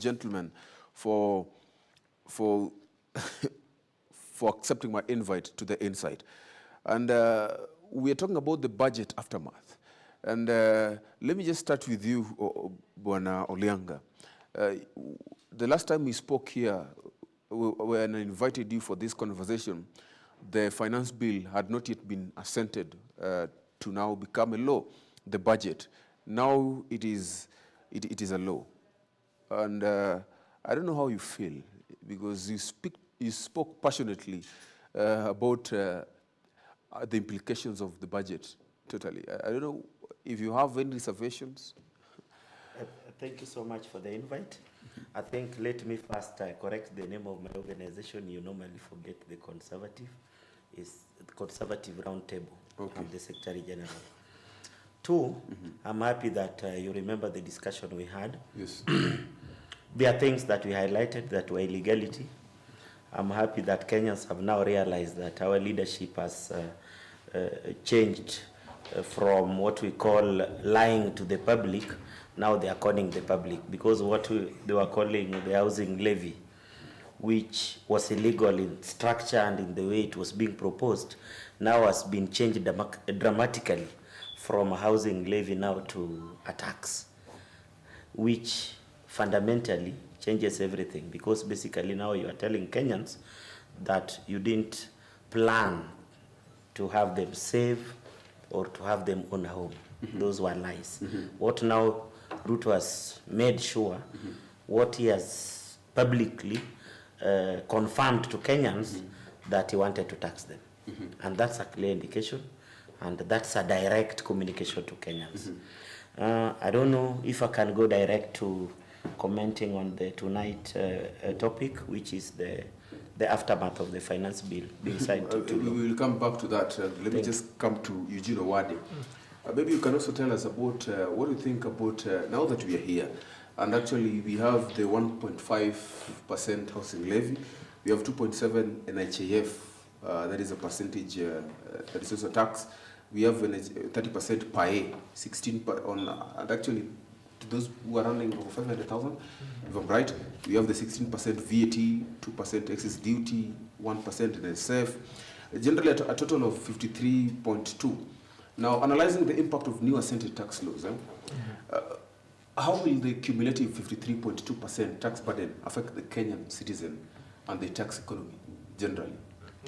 Gentlemen, for for for accepting my invite to the Insight. And we are talking about the budget aftermath. And let me just start with you, Bwana Olianga. The last time we spoke here, when I invited you for this conversation, the finance bill had not yet been assented to now become a law, the budget. Now it is a law. And I don't know how you feel, because you spoke passionately about the implications of the budget totally. I don't know if you have any reservations. Thank you so much for the invite. I think let me first correct the name of my organization. You normally forget the Conservative. It's the Conservative Roundtable. Okay. I'm the Secretary General. Two, I'm happy that you remember the discussion we had. Yes. There are things that we highlighted that were illegality. I'm happy that Kenyans have now realized that our leadership has changed from what we call lying to the public. Now they are calling the public, because what they were calling the housing levy, which was illegal in structure and in the way it was being proposed, now has been changed dramatically from a housing levy now to a tax, which fundamentally changes everything, because basically now you are telling Kenyans that you didn't plan to have them save or to have them own a home. Those were lies. What now Ruto has made sure, what he has publicly confirmed to Kenyans, that he wanted to tax them. And that's a clear indication, and that's a direct communication to Kenyans. I don't know if I can go direct to commenting on the tonight topic, which is the aftermath of the finance bill being signed to we will come back to that. Let me just come to Eugene Owade. Maybe you can also tell us about what you think about now that we are here, and actually we have the 1.5% housing levy, we have 2.7 NHIF, that is a percentage that is also tax. We have 30% PAE, 16 on, and actually to those who are running over 500,000, if I'm right, we have the 16% VAT, 2% excess duty, 1% NSF, generally a total of 53.2. Now, analyzing the impact of new assented tax laws, how will the cumulative 53.2% tax burden affect the Kenyan citizen and the tax economy generally?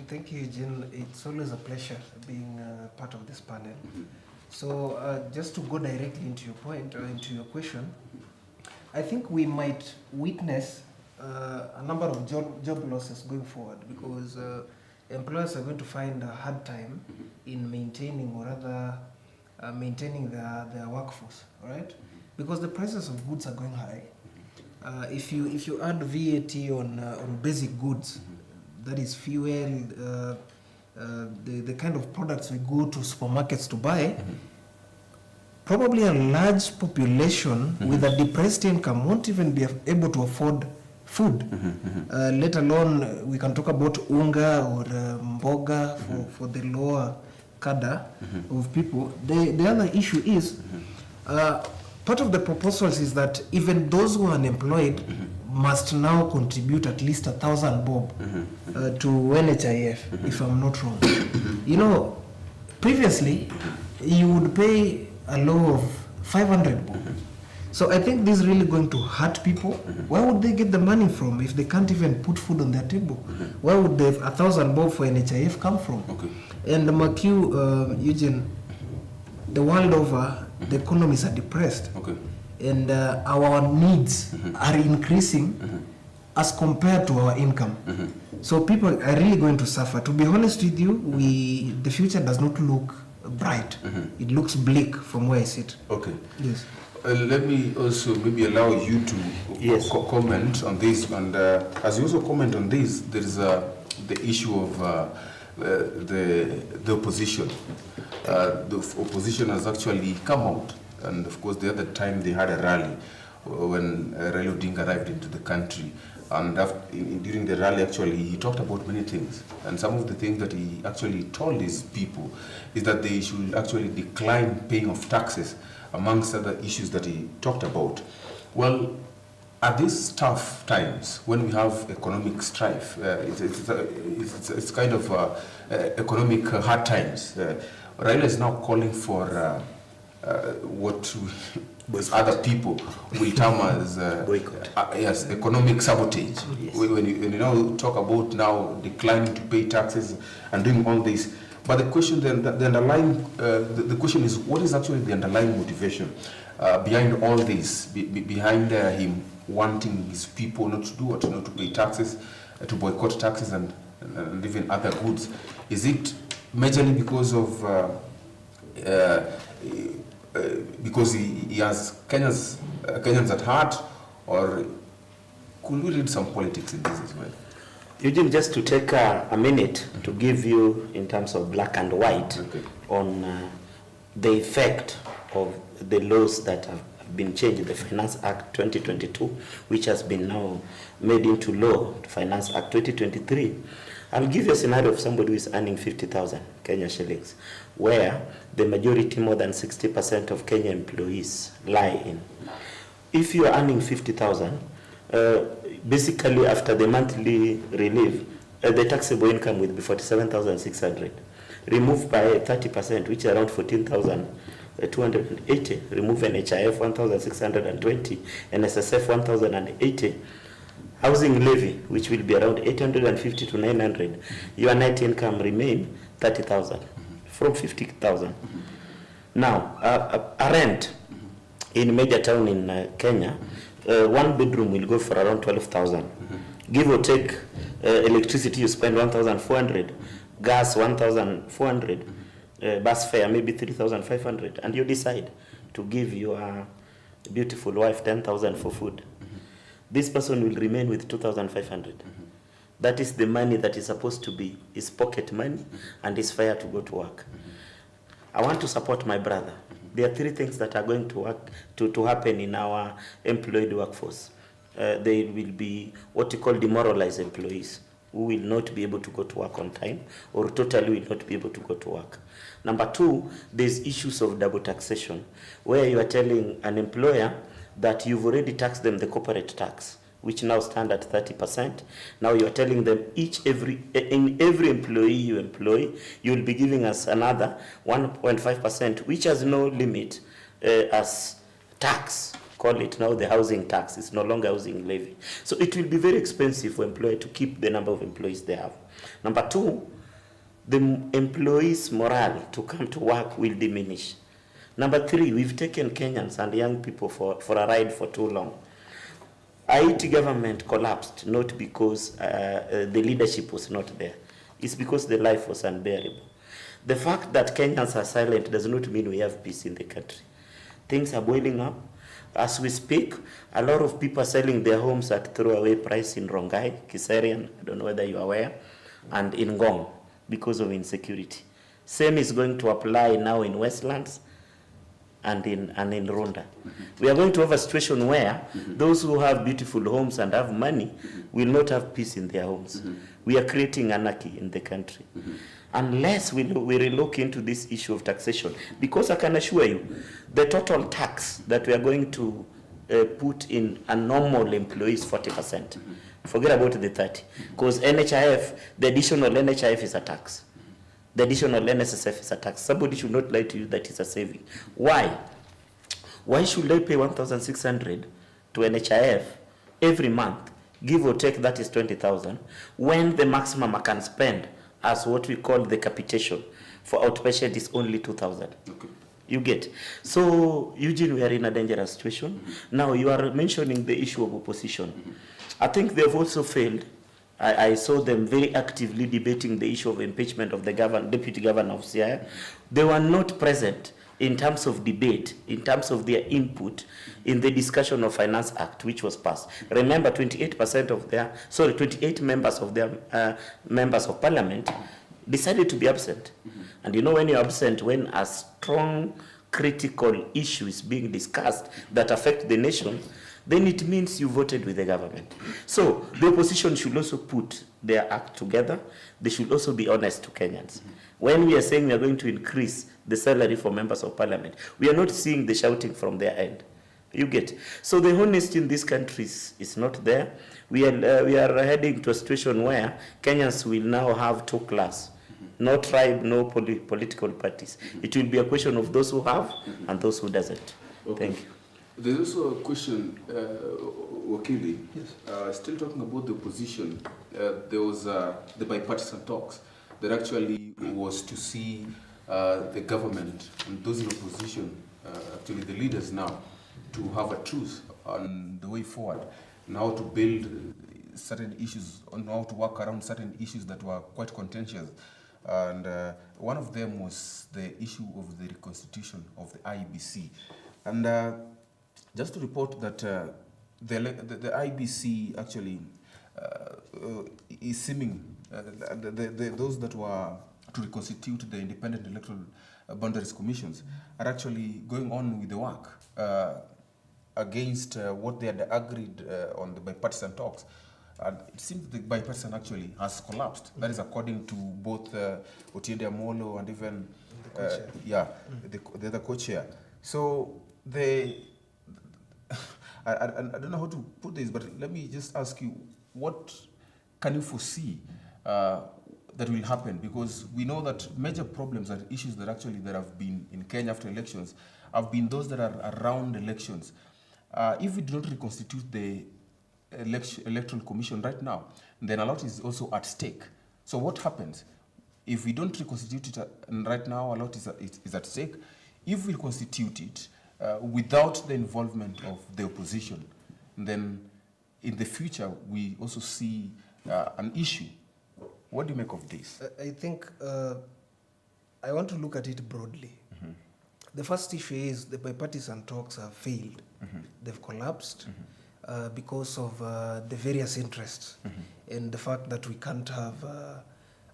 Thank you, Eugene. It's always a pleasure being part of this panel. So just to go directly into your point, or into your question, I think we might witness a number of job losses going forward, because employers are going to find a hard time in maintaining, or rather maintaining their workforce, right? Because the prices of goods are going high. If you add VAT on basic goods, that is fuel, the kind of products we go to supermarkets to buy, probably a large population with a depressed income won't even be able to afford food, let alone we can talk about unga or mboga for the lower cadre of people. The other issue is, part of the proposals is that even those who are unemployed must now contribute at least 1,000 bob to NHIF, if I'm not wrong. You know, previously you would pay a low of 500 bob. So I think this is really going to hurt people. Where would they get the money from if they can't even put food on their table? Where would the 1,000 bob for NHIF come from? And McHugh, Eugene, the world over, the economies are depressed. And our needs are increasing as compared to our income. So people are really going to suffer. To be honest with you, the future does not look bright. It looks bleak from where I sit. Yes. Let me also maybe allow you to comment on this. And as you also comment on this, there is the issue of the opposition. The opposition has actually come out. And of course, the other time they had a rally when Raila Odinga arrived into the country. And during the rally, actually, he talked about many things. And some of the things that he actually told his people is that they should actually decline paying of taxes, amongst other issues that he talked about. Well, At these tough times, when we have economic strife, it's kind of economic hard times. Raila is now calling for what other people will term as yes, economic sabotage. Yes. When you now talk about now declining to pay taxes and doing all this, but the question then, the underlying, the question is, what is actually the underlying motivation behind all this, behind him wanting his people not to do what, not to pay taxes, to boycott taxes and even other goods? Is it majorly because of because he has Kenyans at heart, or could we read some politics in this as well? Eugene, just to take a minute to give you in terms of black and white on the effect of the laws that have been changed, the Finance Act 2022, which has been now made into law, Finance Act 2023. I'll give you a scenario of somebody who is earning 50,000 Kenya shillings, where the majority, more than 60% of Kenya employees lie in. If you are earning 50,000, basically after the monthly relief, the taxable income will be 47,600. Removed by 30%, which is around 14,280. Remove NHIF 1,620, NSSF 1,080. Housing levy, which will be around 850 to 900. Your net income remain 30,000 from 50,000. Now, a rent in major town in Kenya, one bedroom will go for around 12,000. Give or take, electricity you spend 1,400, gas 1,400, bus fare maybe 3,500, and you decide to give your beautiful wife 10,000 for food. This person will remain with 2,500. That is the money that is supposed to be his pocket money and his fare to go to work. I want to support my brother. There are three things that are going to work to happen in our employed workforce. They will be what you call demoralized employees, who will not be able to go to work on time or totally will not be able to go to work. Number two, there's issues of double taxation, where you are telling an employer that you've already taxed them the corporate tax, which now stand at 30%. Now you're telling them in every employee you employ, you'll be giving us another 1.5%, which has no limit as tax. Call it now the housing tax. It's no longer housing levy. So it will be very expensive for employer to keep the number of employees they have. Number two, the employees' morale to come to work will diminish. Number three, we've taken Kenyans and young people for a ride for too long. Haiti government collapsed not because the leadership was not there. It's because the life was unbearable. The fact that Kenyans are silent does not mean we have peace in the country. Things are boiling up. As we speak, a lot of people are selling their homes at throwaway price in Rongai, Kiserian, I don't know whether you are aware, and in Ngong because of insecurity. Same is going to apply now in Westlands and in Rwanda. We are going to have a situation where those who have beautiful homes and have money will not have peace in their homes. We are creating anarchy in the country. Unless we relook into this issue of taxation, because I can assure you, the total tax that we are going to put in a normal employee is 40%. Forget about the 30, because NHIF, the additional NHIF is a tax. The additional NSSF is a tax. Somebody should not lie to you that it's a saving. Why? Why should I pay 1,600 to NHIF every month, give or take that is 20,000, when the maximum I can spend as what we call the capitation for outpatient is only 2,000? Okay. You get. So, Eugene, we are in a dangerous situation. Now, you are mentioning the issue of opposition. I think they have also failed. I saw them very actively debating the issue of impeachment of the deputy governor of Siaya. They were not present in terms of debate, in terms of their input in the discussion of Finance Act, which was passed. Remember, 28 members of their members of parliament decided to be absent. And you know, when you're absent, when a strong critical issue is being discussed that affect the nation, then it means you voted with the government. So the opposition should also put their act together. They should also be honest to Kenyans. When we are saying we are going to increase the salary for members of parliament, we are not seeing the shouting from their end. You get. So the honesty in this country is not there. We are heading to a situation where Kenyans will now have two class, no tribe, no political parties. It will be a question of those who have and those who doesn't. Okay. Thank you. There's also a question, Wakili. Yes. Still talking about the opposition. There was the bipartisan talks that actually was to see the government and those in opposition, actually the leaders now, to have a truce on the way forward and how to build certain issues, on how to work around certain issues that were quite contentious. And one of them was the issue of the reconstitution of the IEBC. And just to report that the IEBC actually is seeming, those that were to reconstitute the independent electoral boundaries commissions are actually going on with the work against what they had agreed on the bipartisan talks. And it seems the bipartisan actually has collapsed. That is according to both Otiende Amolo and even the other co-chair. So I don't know how to put this, but let me just ask you, what can you foresee that will happen? Because we know that major problems and issues that have been in Kenya after elections have been those that are around elections. If we do not reconstitute the electoral commission right now, then a lot is also at stake. So what happens if we don't reconstitute it right now? A lot is at stake. If we constitute it without the involvement of the opposition, then in the future we also see an issue. What do you make of this? I think I want to look at it broadly. Mm-hmm. The first issue is the bipartisan talks have failed. Mm-hmm. They've collapsed because of the various interests and the fact that we can't have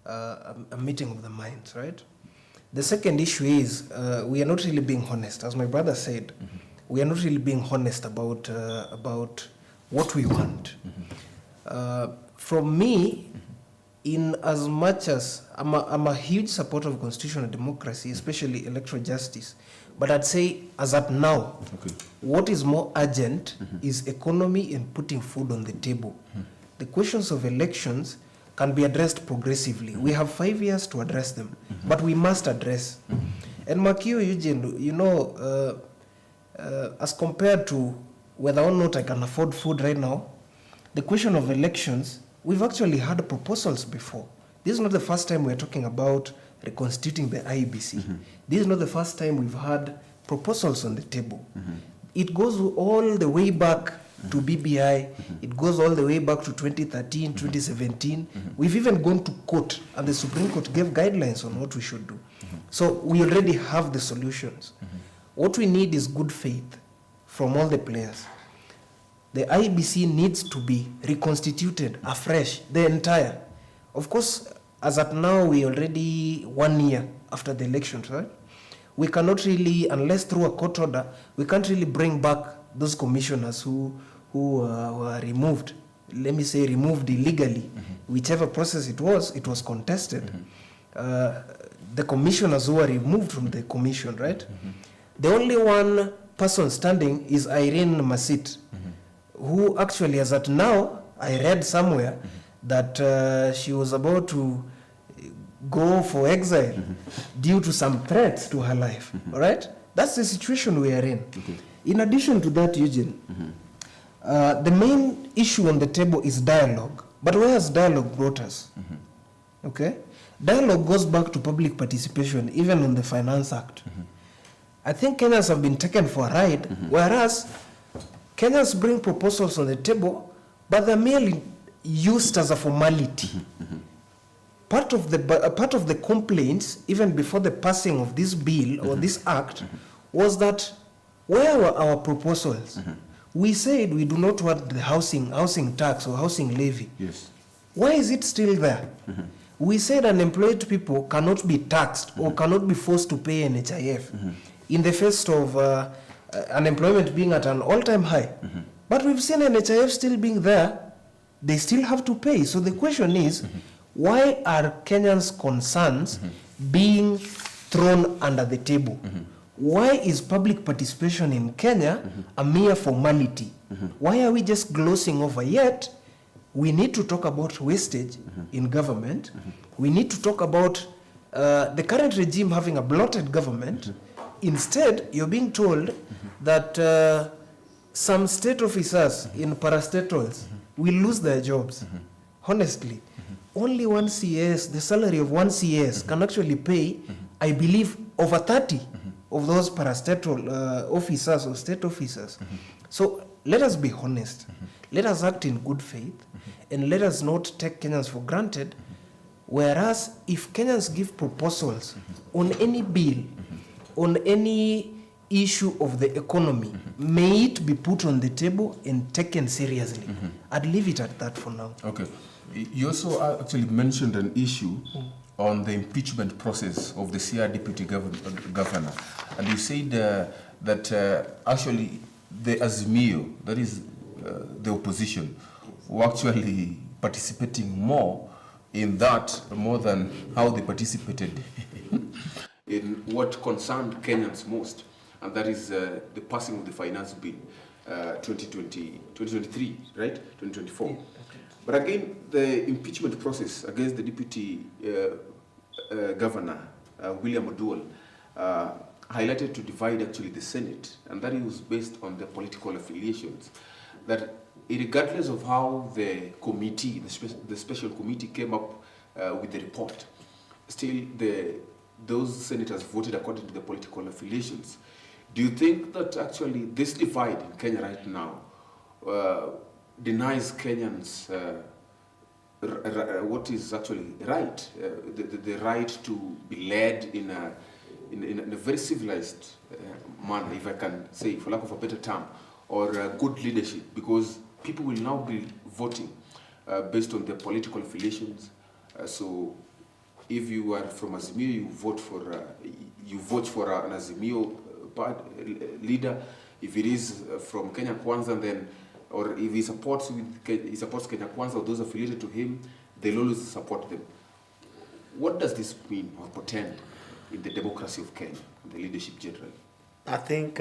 a meeting of the minds, right? The second issue is we are not really being honest. As my brother said, we are not really being honest about what we want. From me, in as much as I'm a huge supporter of constitutional democracy, especially electoral justice, but I'd say as at now, what is more urgent is economy and putting food on the table. The questions of elections can be addressed progressively. We have 5 years to address them, but we must address. And Makio Eugene, you know, as compared to whether or not I can afford food right now, the question of elections, we've actually had proposals before. This is not the first time we're talking about reconstituting the IEBC. This is not the first time we've had proposals on the table. It goes all the way back to BBI. It goes all the way back to 2013, 2017. We've even gone to court, and the Supreme Court gave guidelines on what we should do. So we already have the solutions. What we need is good faith from all the players. The IEBC needs to be reconstituted afresh, the entire. Of course, as at now, we already 1 year after the elections, right? We cannot really, unless through a court order, we can't really bring back those commissioners who were removed. Let me say removed illegally. Whichever process it was contested. The commissioners who were removed from the commission, right? The only one person standing is Irene Masit, who actually, as at now, I read somewhere that she was about to go for exile due to some threats to her life. All right? That's the situation we are in. In addition to that, Eugene, the main issue on the table is dialogue. But where has dialogue brought us? Okay? Dialogue goes back to public participation, even on the Finance Act. I think Kenyans have been taken for a ride, whereas Kenyans bring proposals on the table, but they're merely used as a formality. Part of the complaints, even before the passing of this bill or this act, was that where were our proposals? We said we do not want the housing tax or housing levy. Yes. Why is it still there? We said unemployed people cannot be taxed or cannot be forced to pay NHIF in the face of unemployment being at an all-time high. But we've seen NHIF still being there. They still have to pay. So the question is, why are Kenyans' concerns being thrown under the table? why is public participation in Kenya a mere formality? Why are we just glossing over? Yet we need to talk about wastage in government. We need to talk about the current regime having a bloated government. Instead, you're being told that some state officers in parastatals will lose their jobs. Honestly, only one CS, the salary of one CS can actually pay, I believe, over 30 of those parastatal officers or state officers. So let us be honest. Let us act in good faith, and let us not take Kenyans for granted. Whereas if Kenyans give proposals on any bill, on any issue of the economy, may it be put on the table and taken seriously. I'd leave it at that for now. Okay. You also actually mentioned an issue on the impeachment process of the CR deputy governor. And you said that actually the Azimio, that is the opposition, were actually participating more in that more than how they participated in what concerned Kenyans most, and that is the passing of the finance bill 2023, right? 2024. But again, the impeachment process against the deputy governor, William Oduol, highlighted to divide actually the Senate, and that was based on the political affiliations. That regardless of how the committee, the special committee came up with the report, still those senators voted according to the political affiliations. Do you think that actually this divide in Kenya right now denies Kenyans what is actually right, the right to be led in a very civilized manner, if I can say, for lack of a better term, or good leadership, because people will now be voting based on their political affiliations. So if you are from Azimio, you vote for an Azimio leader. If it is from Kenya Kwanza, then, or if he supports Kenya Kwanza or those affiliated to him, they'll always support them. What does this mean or portend in the democracy of Kenya, the leadership generally? I think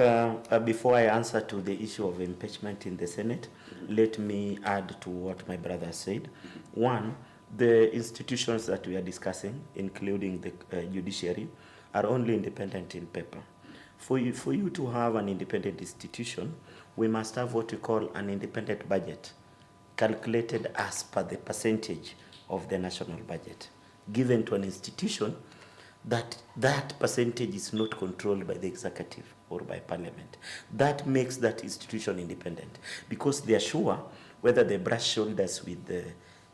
before I answer to the issue of impeachment in the Senate, let me add to what my brother said. One, the institutions that we are discussing, including the judiciary, are only independent in paper. For you to have an independent institution, we must have what we call an independent budget, calculated as per the percentage of the national budget, given to an institution that percentage is not controlled by the executive or by parliament. That makes that institution independent, because they are sure whether they brush shoulders with the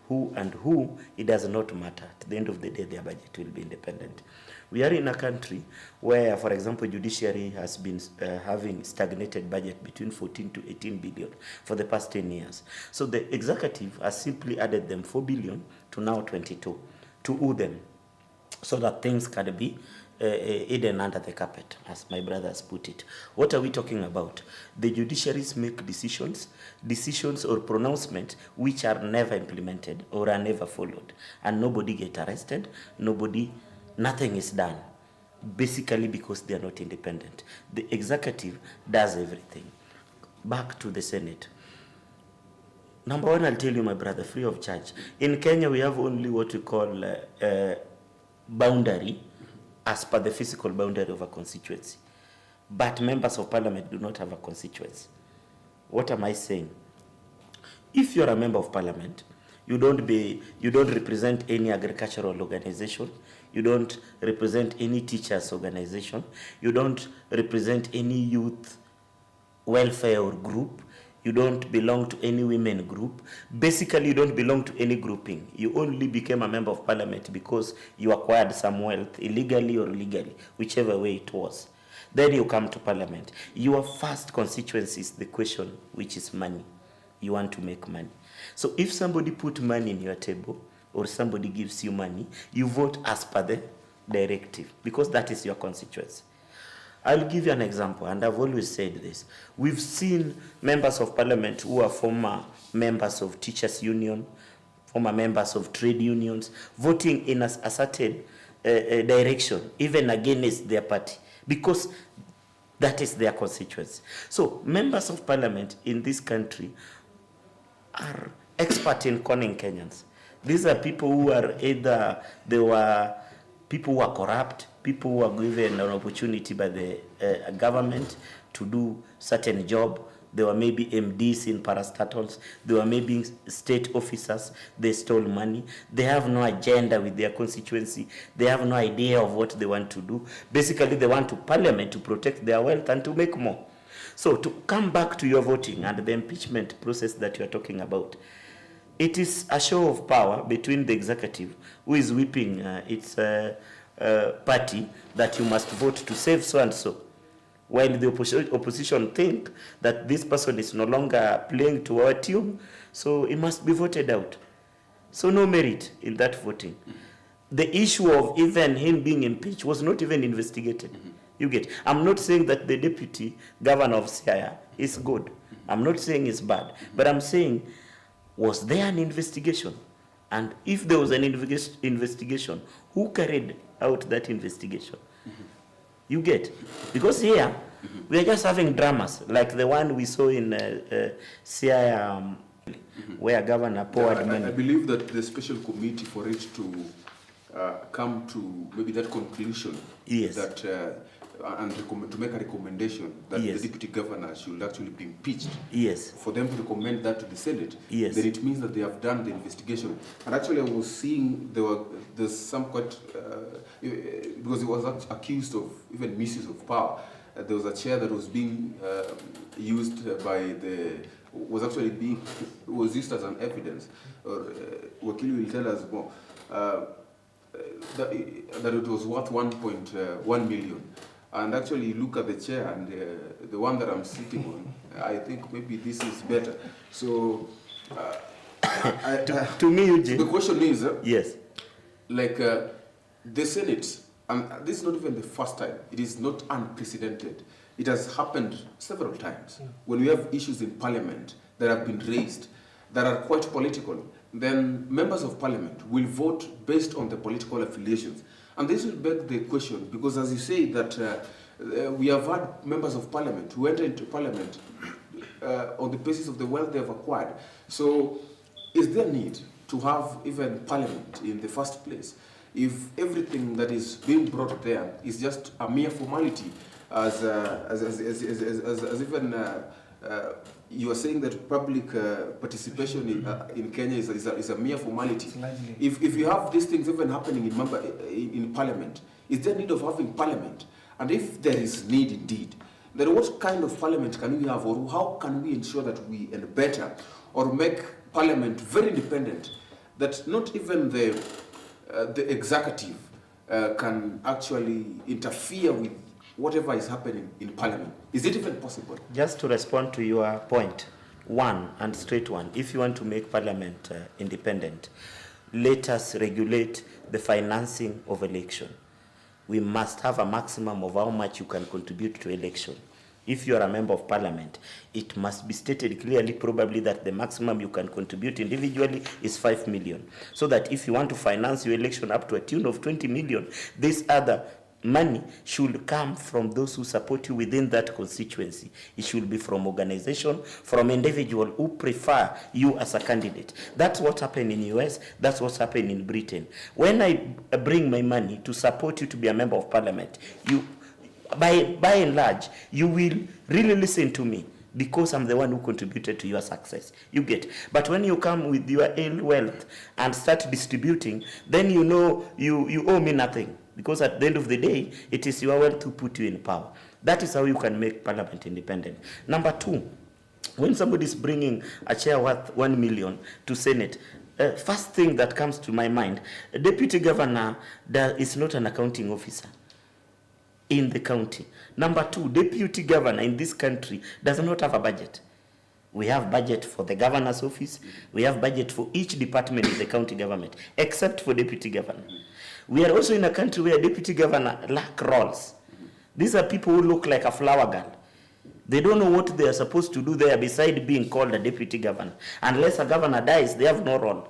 who and who, it does not matter. At the end of the day, their budget will be independent. We are in a country where, for example, judiciary has been having stagnated budget between 14 to 18 billion for the past 10 years. So the executive has simply added them 4 billion to now 22 to owe them, so that things can be hidden under the carpet, as my brother has put it. What are we talking about? The judiciaries make decisions or pronouncements which are never implemented or are never followed, and nobody get arrested, nothing is done, basically because they are not independent. The executive does everything. Back to the Senate. Number one, I'll tell you, my brother, free of charge. In Kenya, we have only what we call boundary, as per the physical boundary of a constituency. But members of parliament do not have a constituency. What am I saying? If you're a member of parliament, you don't represent any agricultural organization, you don't represent any teachers organization, you don't represent any youth welfare group, you don't belong to any women group. Basically, you don't belong to any grouping. You only became a member of parliament because you acquired some wealth, illegally or legally, whichever way it was. Then you come to parliament. Your first constituency is the question, which is money. You want to make money. So if somebody put money in your table, or somebody gives you money, you vote as per the directive, because that is your constituency. I'll give you an example, and I've always said this. We've seen members of parliament who are former members of teachers' union, former members of trade unions, voting in a certain direction, even against their party, because That is their constituency. So members of parliament in this country are expert in conning Kenyans. These are people who are either, they were people who are corrupt, people who are given an opportunity by the government to do certain job. They were maybe MDs in parastatals. They were maybe state officers. They stole money. They have no agenda with their constituency. They have no idea of what they want to do. Basically, they want to parliament to protect their wealth and to make more. So to come back to your voting and the impeachment process that you are talking about, it is a show of power between the executive, who is whipping its party that you must vote to save so and so, while the opposition think that this person is no longer playing to our tune, so it must be voted out. So no merit in that voting. The issue of even him being impeached was not even investigated. You get. I'm not saying that the deputy governor of Siaya is good. I'm not saying it's bad, but I'm saying, was there an investigation? And if there was an investigation, who carried out that investigation? You get? Because here, we are just having dramas, like the one we saw in Siaya, where Governor poured money. I believe that the special committee, for it to come to maybe that conclusion, Yes. that and to make a recommendation that Yes. the deputy governor should actually be impeached. Yes. For them to recommend that to the Senate, Yes. then it means that they have done the investigation. And actually, I was seeing there's some quite because he was accused of even misuse of power. There was a chair that was being used by was used as an evidence. Wakili will tell us more. That it was worth 1.1 million. And actually, you look at the chair and the one that I'm sitting on, I think maybe this is better. So, To me, Eugene, the question is, yes, like the Senate, and this is not even the first time, it is not unprecedented. It has happened several times. When we have issues in parliament that have been raised that are quite political, then members of parliament will vote based on the political affiliations. And this will beg the question, because as you say that we have had members of parliament who enter into parliament on the basis of the wealth they have acquired. So is there need to have even parliament in the first place if everything that is being brought there is just a mere formality, as even you are saying that public participation in Kenya is a mere formality. If you have these things even happening in parliament, is there need of having parliament? And if there is need indeed, then what kind of parliament can we have, or how can we ensure that we better or make parliament very independent, that not even the executive can actually interfere with whatever is happening in parliament? Is it even possible? just to respond to your point, one and straight one, if you want to make parliament independent, let us regulate the financing of election. We must have a maximum of how much you can contribute to election. If you are a member of parliament, it must be stated clearly, probably, that the maximum you can contribute individually is 5 million. So that if you want to finance your election up to a tune of 20 million, this other money should come from those who support you within that constituency. It should be from organization, from individual who prefer you as a candidate. That's what happened in US. That's what's happened in Britain. When I bring my money to support you to be a member of parliament, you, by and large, you will really listen to me, because I'm the one who contributed to your success. You get. But when you come with your ill wealth and start distributing, then you know you owe me nothing. Because at the end of the day, it is your wealth to put you in power. That is how you can make parliament independent. Number two, when somebody is bringing a chair worth 1 million to Senate, first thing that comes to my mind, a deputy governor is not an accounting officer in the county. Number two, deputy governor in this country does not have a budget. We have budget for the governor's office. We have budget for each department in the county government, except for deputy governor. We are also in a country where deputy governor lack roles. These are people who look like a flower girl. They don't know what they are supposed to do there beside being called a deputy governor. Unless a governor dies, they have no role.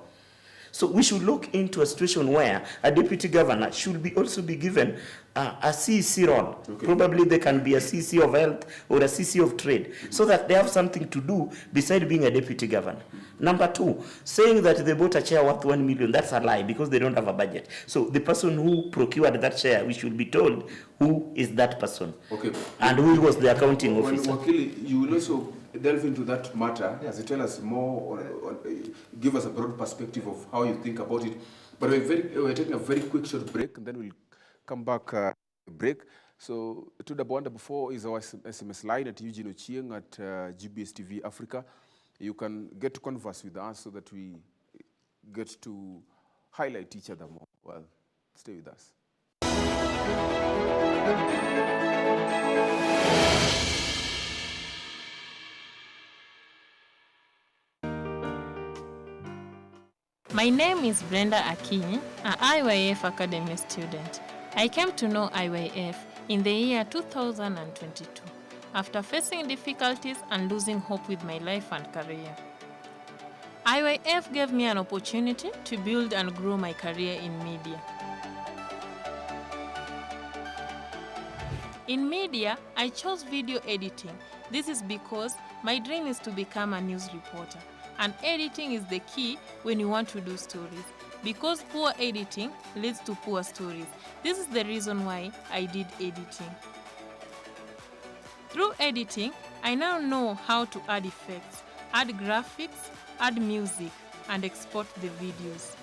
So we should look into a situation where a deputy governor should be also be given a CC role. Okay. Probably they can be a CC of health or a CC of trade, so that they have something to do beside being a deputy governor. Number two, saying that they bought a chair worth 1 million, that's a lie because they don't have a budget. So the person who procured that chair, we should be told who is that person. Okay. And who was the accounting officer. Wakili, you will also delve into that matter as you tell us more, or give us a broad perspective of how you think about it. But we're taking a very quick short break, and then we'll come back break. So, Tuda Bwanda before is our SMS line at Eugene Ochieng at GBS TV Africa. You can get to converse with us so that we get to highlight each other more. Well, stay with us. My name is Brenda Akinyi, an IYF Academy student. I came to know IYF in the year 2022 after facing difficulties and losing hope with my life and career. IYF gave me an opportunity to build and grow my career in media. In media, I chose video editing. This is because my dream is to become a news reporter, and editing is the key when you want to do stories, because poor editing leads to poor stories. This is the reason why I did editing. Through editing, I now know how to add effects, add graphics, add music, and export the videos.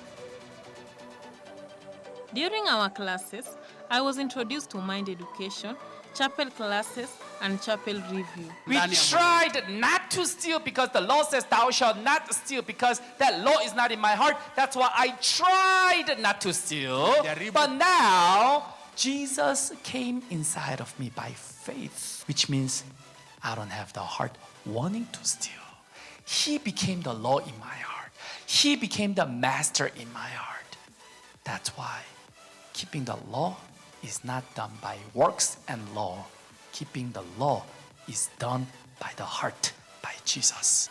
During our classes, I was introduced to Mind Education, chapel classes, and chapel review. We tried not to steal because the law says thou shalt not steal, because that law is not in my heart. That's why I tried not to steal. But now, Jesus came inside of me by faith, which means I don't have the heart wanting to steal. He became the law in my heart. He became the master in my heart. That's why keeping the law is not done by works and law. Keeping the law is done by the heart, by Jesus.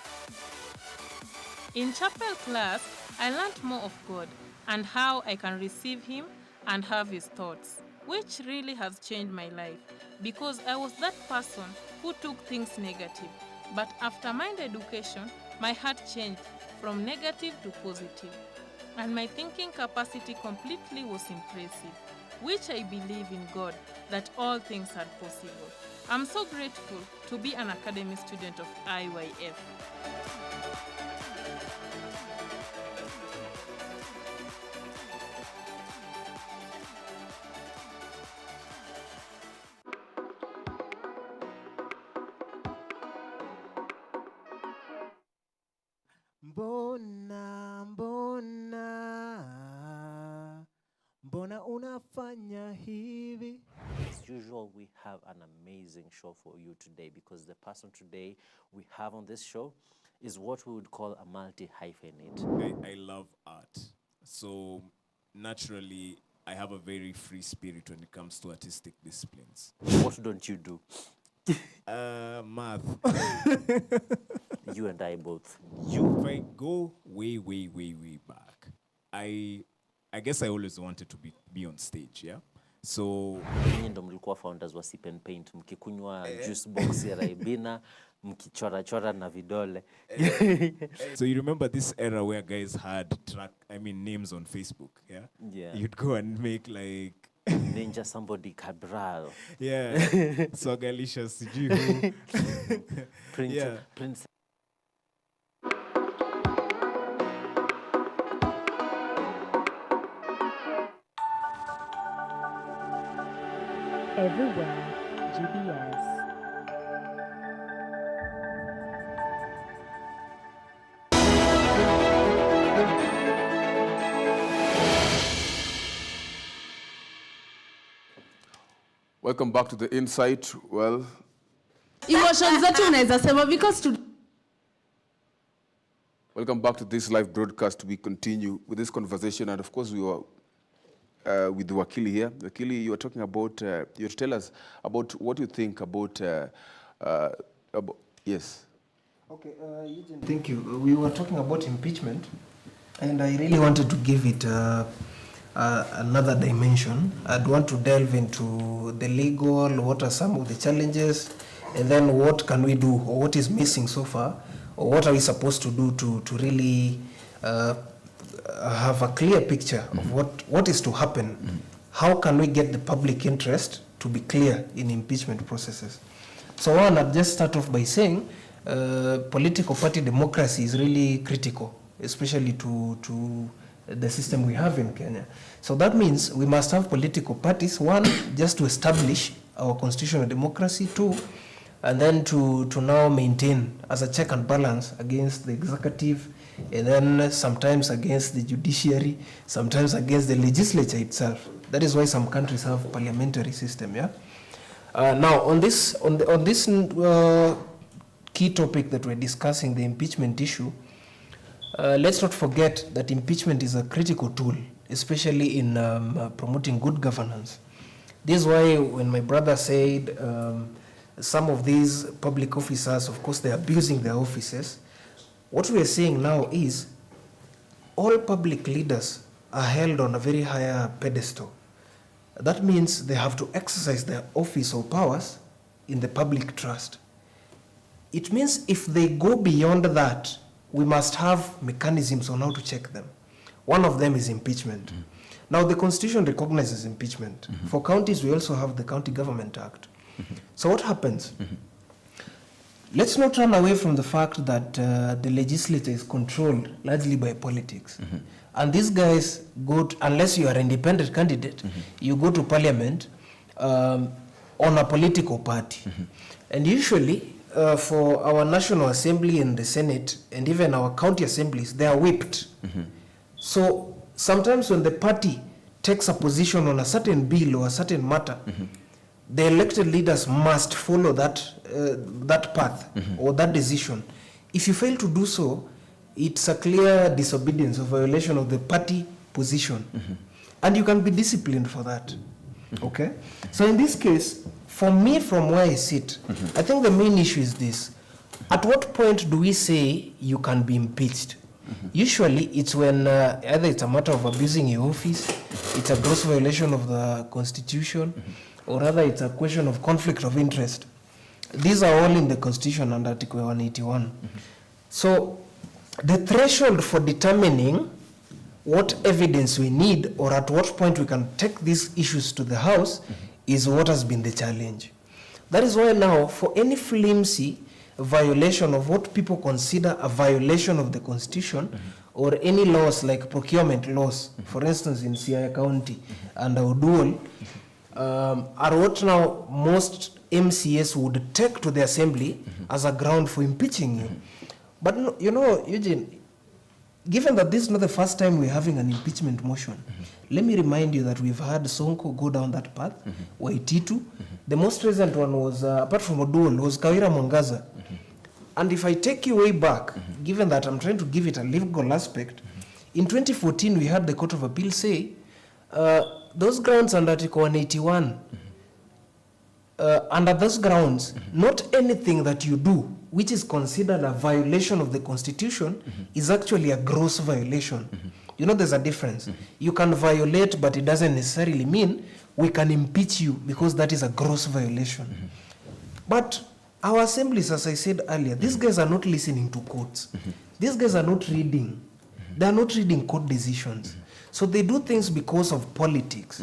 In chapel class, I learned more of God and how I can receive Him and have His thoughts, which really has changed my life, because I was that person who took things negative. But after Mind Education, my heart changed from negative to positive, and my thinking capacity completely was impressive, which I believe in God that all things are possible. I'm so grateful to be an academy student of IYF. Mbona unafanya hivi? As usual, we have an amazing show for you today, because the person today we have on this show is what we would call a multi-hyphenate. I love art. So naturally, I have a very free spirit when it comes to artistic disciplines. What don't you do? Math. You and I both. If I go way back, I guess I always wanted to be on stage, yeah? So Nyinyi ndo mlikuwa founders wa Sip and Paint, mkikunywa juice box ya Raibina, mkichora na vidole. So you remember this era where guys had names on Facebook, yeah? Yeah. You'd go and make like Ninja somebody Cabral. yeah. Swagalicious, sijui who. Prince. Everywhere, GBS. Welcome back to the Insight. Well, emotions zetu unaweza sema because to welcome back to this live broadcast. We continue with this conversation, and of course we were with the Wakili here. Wakili, you are talking about, you tell us about what you think about yes. Okay, Eugene, thank you. We were talking about impeachment, And I really wanted to give it another dimension. I'd want to delve into the legal, what are some of the challenges, and then what can we do, or what is missing so far, or what are we supposed to do to really have a clear picture of what is to happen. How can we get the public interest to be clear in impeachment processes? So one, I'll just start off by saying political party democracy is really critical, especially to the system we have in Kenya. So that means we must have political parties, one, just to establish our constitutional democracy, two, and then to now maintain as a check and balance against the executive, and then sometimes against the judiciary, sometimes against the legislature itself. That is why some countries have parliamentary system, yeah? Now, on this key topic that we're discussing, the impeachment issue, let's not forget that impeachment is a critical tool, especially in promoting good governance. This is why when my brother said some of these public officers, of course, they're abusing their offices, what we are saying now is all public leaders are held on a very higher pedestal. That means they have to exercise their office or powers in the public trust. It means if they go beyond that, we must have mechanisms on how to check them. One of them is impeachment. Now, the Constitution recognizes impeachment. For counties, we also have the County Government Act. So what happens? Let's not run away from the fact that the legislature is controlled largely by politics. And these guys go to, unless you are an independent candidate, you go to parliament on a political party. And usually, for our National Assembly and the Senate, and even our county assemblies, they are whipped. So sometimes when the party takes a position on a certain bill or a certain matter, the elected leaders must follow that, that path or that decision. If you fail to do so, it's a clear disobedience or violation of the party position. And you can be disciplined for that. Okay? So in this case, for me, from where I sit, I think the main issue is this. At what point do we say you can be impeached? Usually, it's when either it's a matter of abusing your office, it's a gross violation of the Constitution, or rather it's a question of conflict of interest. These are all in the Constitution under Article 181. So the threshold for determining what evidence we need or at what point we can take these issues to the House is what has been the challenge. That is why now, for any flimsy violation of what people consider a violation of the Constitution, or any laws like procurement laws, for instance in Siaya County and Oduol, are what now most MCS would take to the Assembly as a ground for impeaching you. But you know, Eugene, given that this is not the first time we're having an impeachment motion, let me remind you that we've had Sonko go down that path, Waititu. The most recent one was, apart from Oduol, was Kawira Mwangaza. And if I take you way back, given that I'm trying to give it a legal aspect, in 2014 we had the Court of Appeal say, those grounds under Article 181, under those grounds, not anything that you do which is considered a violation of the Constitution is actually a gross violation. You know, there's a difference. You can violate, but it doesn't necessarily mean we can impeach you because that is a gross violation. But our assemblies, as I said earlier, these guys are not listening to courts. These guys are not reading. They are not reading court decisions. So they do things because of politics.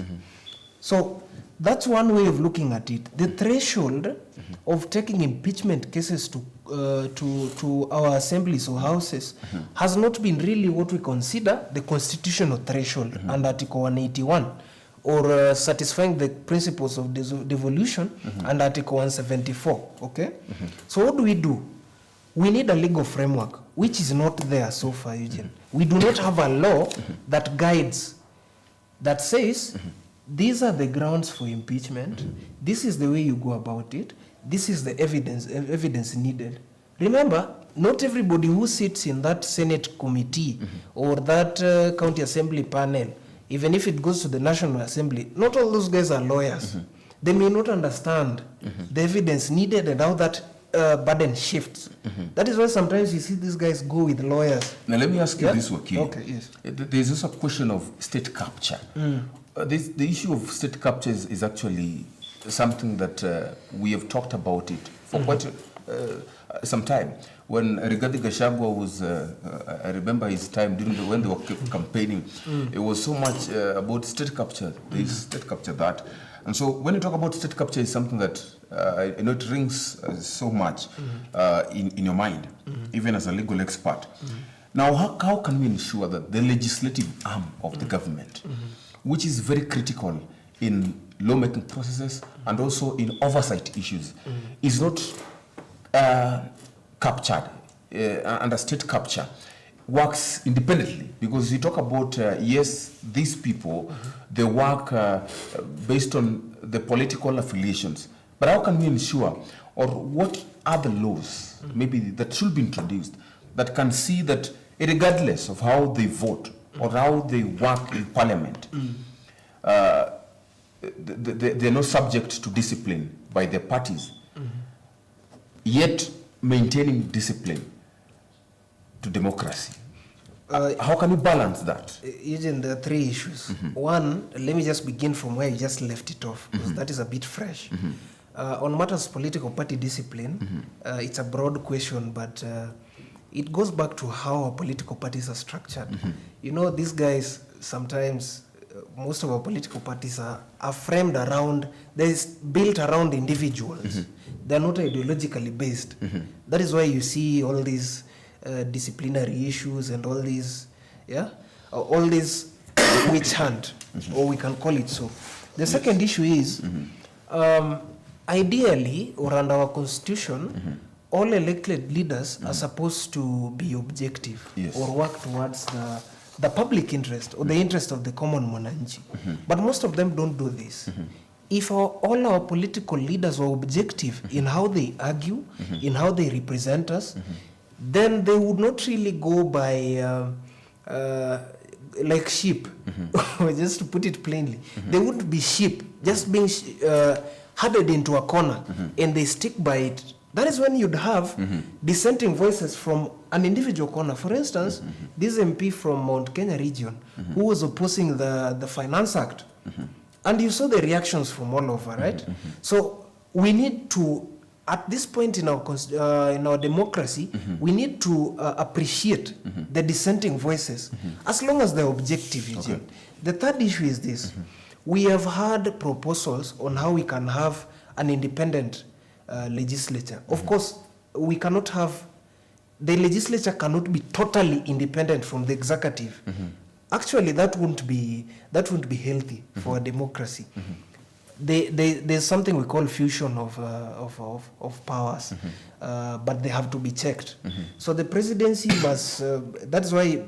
So that's one way of looking at it. The threshold of taking impeachment cases to our assemblies or houses has not been really what we consider the constitutional threshold under Article 181, or satisfying the principles of devolution under Article 174. Okay? So what do? We need a legal framework, which is not there so far, Eugene. We do not have a law that guides, that says, these are the grounds for impeachment, this is the way you go about it, this is the evidence needed. Remember, not everybody who sits in that Senate committee or that county assembly panel, even if it goes to the National Assembly, not all those guys are lawyers. They may not understand the evidence needed and how that burden shifts. That is why sometimes you see these guys go with lawyers. Now let me ask you this, Wakil. Okay, yes. There's also a question of state capture. The issue of state capture is actually something that we have talked about it for quite some time. When Rigathi Gachagua was, I remember his time when they were campaigning, it was so much about state capture, this state capture, that. And so when you talk about state capture, it's something that I know it rings so much in your mind, even as a legal expert. Now, how can we ensure that the legislative arm of the government, which is very critical in lawmaking processes and also in oversight issues, is not captured under state capture, works independently? Because you talk about, yes, these people, they work based on the political affiliations. But how can we ensure, or what are the laws maybe that should be introduced that can see that regardless of how they vote or how they work in parliament, they're not subject to discipline by their parties, yet maintaining discipline to democracy? How can we balance that? Eugene, there are three issues. One, let me just begin from where you just left it off, because that is a bit fresh. On matters of political party discipline, it's a broad question, but it goes back to how our political parties are structured. You know, these guys, sometimes, most of our political parties are framed around, they're built around individuals. They're not ideologically based. That is why you see all these disciplinary issues and all these, all these witch hunt, or we can call it so. The second issue is, ideally, or under our constitution, all elected leaders are supposed to be objective, or work towards the public interest or the interest of the common mwananchi. But most of them don't do this. If all our political leaders were objective in how they argue, in how they represent us, then they would not really go by like sheep, just to put it plainly. They wouldn't be sheep, just being herded into a corner, and they stick by it. That is when you'd have dissenting voices from an individual corner. For instance, this MP from Mount Kenya region, who was opposing the Finance Act, and you saw the reactions from all over, right? So we need to, at this point in our democracy, we need to appreciate the dissenting voices, as long as they're objective, Eugene. The third issue is this. We have had proposals on how we can have an independent legislature. Of course, we cannot have, the legislature cannot be totally independent from the executive. Actually, that wouldn't be healthy for a democracy. There's something we call fusion of powers, but they have to be checked. So the presidency must, that's why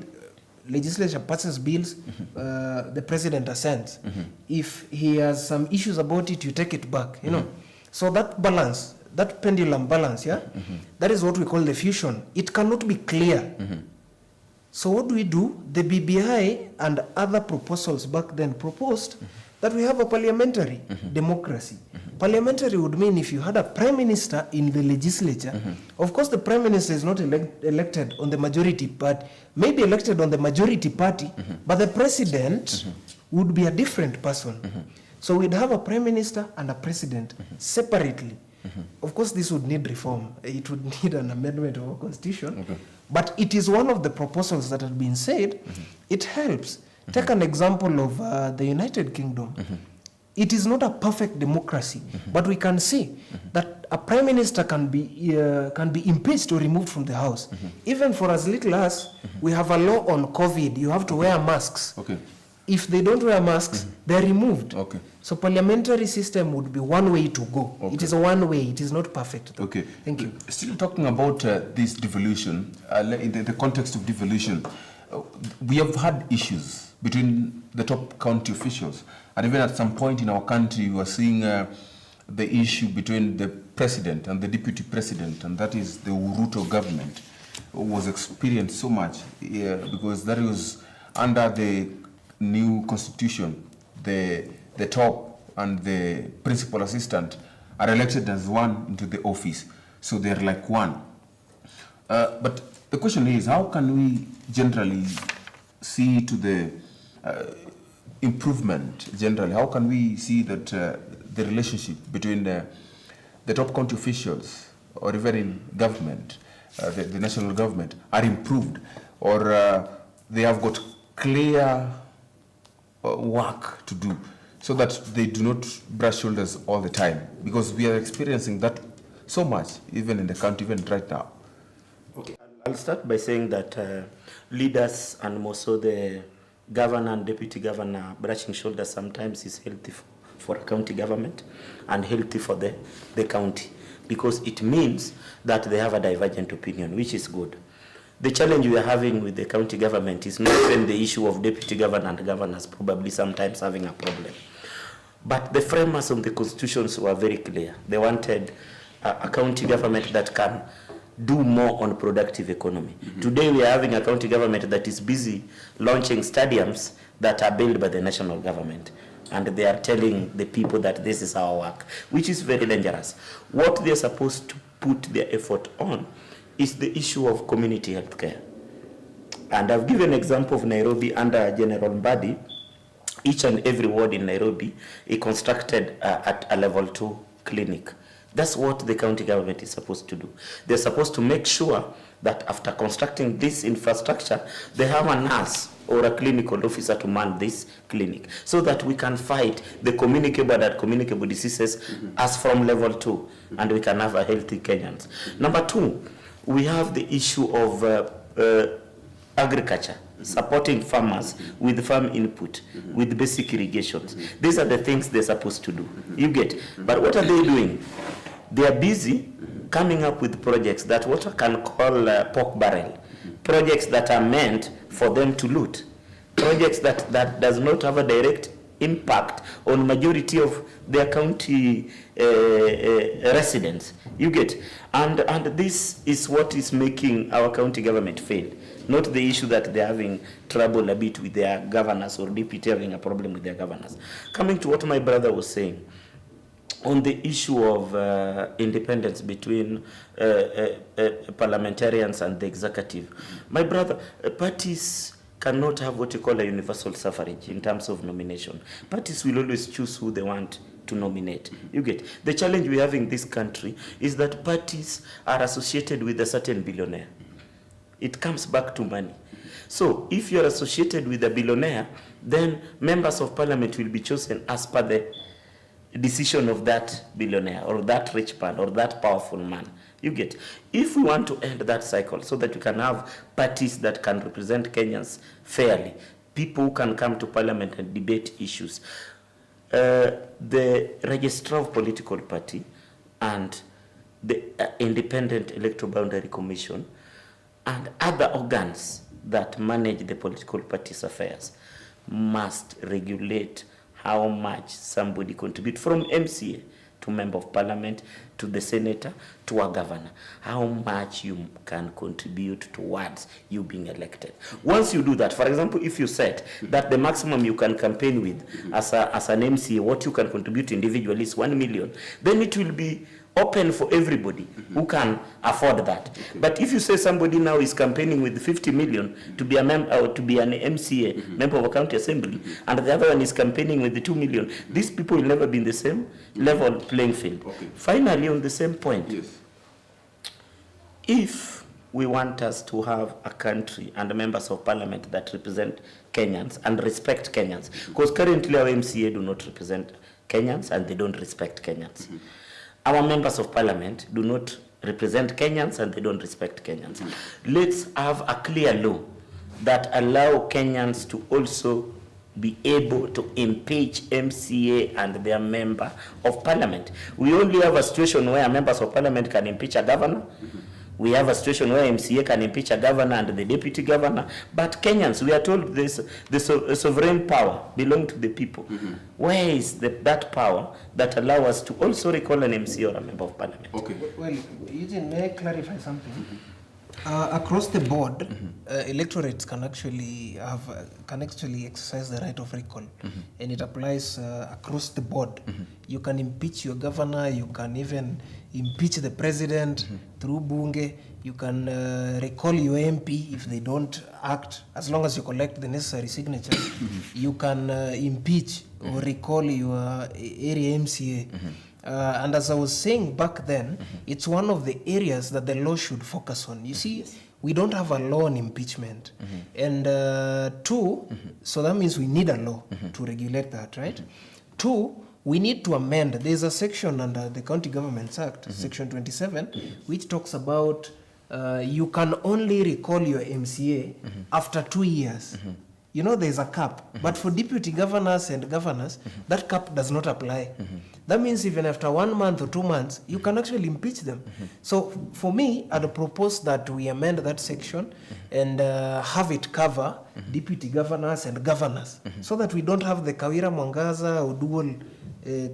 legislature passes bills, the president assents. If he has some issues about it, you take it back, you know. So that balance, that pendulum balance, that is what we call the fusion. It cannot be clear. So what do? The BBI and other proposals back then proposed that we have a parliamentary democracy. Parliamentary would mean if you had a prime minister in the legislature, of course the prime minister is not elected on the majority party, maybe elected on the majority party, but the president would be a different person. So we'd have a prime minister and a president separately. Of course, this would need reform. It would need an amendment of our constitution. But it is one of the proposals that had been said. It helps. Take an example of the United Kingdom. It is not a perfect democracy, but we can see that a prime minister can be impeached or removed from the house. Even for as little as we have a law on COVID, you have to wear masks. If they don't wear masks, they're removed. So parliamentary system would be one way to go. It is a one way. It is not perfect, though. Thank you. Still talking about this devolution, in the context of devolution, we have had issues between the top county officials. And even at some point in our country, we were seeing the issue between the president and the deputy president, and that is the Ruto government was experienced so much because that was under the new constitution, the top and the principal assistant are elected as one into the office. So they're like one. But the question is, how can we generally see to the improvement generally? How can we see that the relationship between the top county officials or even in government, the national government, are improved, or they have got clear work to do, so that they do not brush shoulders all the time? Because we are experiencing that so much, even in the country, even right now. Okay, I'll start by saying that leaders, and more so the governor and deputy governor, brushing shoulders sometimes is healthy for a county government and healthy for the county, because it means that they have a divergent opinion, which is good. The challenge we are having with the county government is not even the issue of deputy governor and governors probably sometimes having a problem. But the framers of the constitutions were very clear. They wanted a county government that can do more on productive economy. Today we are having a county government that is busy launching stadiums that are built by the national government. And they are telling the people that this is our work, which is very dangerous. What they're supposed to put their effort on is the issue of community health care. And I've given an example of Nairobi under General Mbadi. Each and every ward in Nairobi is constructed at a level 2 clinic. That's what the county government is supposed to do. They're supposed to make sure that after constructing this infrastructure, they have a nurse or a clinical officer to man this clinic, so that we can fight the communicable and communicable diseases as from level 2, and we can have a healthy Kenyans. Number 2, we have the issue of agriculture, supporting farmers with farm input, with basic irrigations. These are the things they're supposed to do. You get? But what are they doing? They are busy coming up with projects that what I can call pork barrel, projects that are meant for them to loot, projects that does not have a direct impact on majority of their county residents. You get? And this is what is making our county government fail. Not the issue that they're having trouble a bit with their governors or deputy having a problem with their governors. Coming to what my brother was saying, on the issue of independence between parliamentarians and the executive, my brother, parties cannot have what you call a universal suffrage in terms of nomination. Parties will always choose who they want to nominate. You get? The challenge we have in this country is that parties are associated with a certain billionaire. It comes back to money. So if you're associated with a billionaire, then members of parliament will be chosen as per the decision of that billionaire or that rich man or that powerful man. You get? If we want to end that cycle so that we can have parties that can represent Kenyans fairly, people who can come to parliament and debate issues, the registrar of political party and the Independent Electoral Boundary Commission and other organs that manage the political party's affairs must regulate how much somebody contributes, from MCA to member of parliament to the senator to a governor, how much you can contribute towards you being elected. Once you do that, for example, if you said that the maximum you can campaign with as an MCA, what you can contribute individually is 1 million, then it will be open for everybody who can afford that. But if you say somebody now is campaigning with 50 million to be a member or to be an MCA, member of a county assembly, and the other one is campaigning with the 2 million, these people will never be in the same level playing field. Finally, on the same point, if we want us to have a country and members of parliament that represent Kenyans and respect Kenyans, because currently our MCA do not represent Kenyans and they don't respect Kenyans. Our members of parliament do not represent Kenyans and they don't respect Kenyans. Let's have a clear law that allow Kenyans to also be able to impeach MCA and their member of parliament. We only have a situation where members of parliament can impeach a governor. We have a situation where MCA can impeach a governor and the deputy governor. But Kenyans, we are told this, the sovereign power belongs to the people. Where is that power that allows us to also recall an MCA or a member of parliament? Well, Eugene, may I clarify something? Across the board, electorates can actually exercise the right of recall, and it applies across the board. You can impeach your governor. You can even impeach the president through bunge. You can recall your MP if they don't act, as long as you collect the necessary signatures. You can impeach or recall your area MCA. And as I was saying back then, it's one of the areas that the law should focus on. You see, we don't have a law on impeachment. And two, so that means we need a law to regulate that, right? Two, we need to amend. There's a section under the County Governments Act, Section 27, which talks about you can only recall your MCA after 2 years. You know, there's a cap. But for deputy governors and governors, that cap does not apply. That means even after 1 month or 2 months, you can actually impeach them. So for me, I'd propose that we amend that section and have it cover deputy governors and governors, so that we don't have the Kawira Mwangaza or dual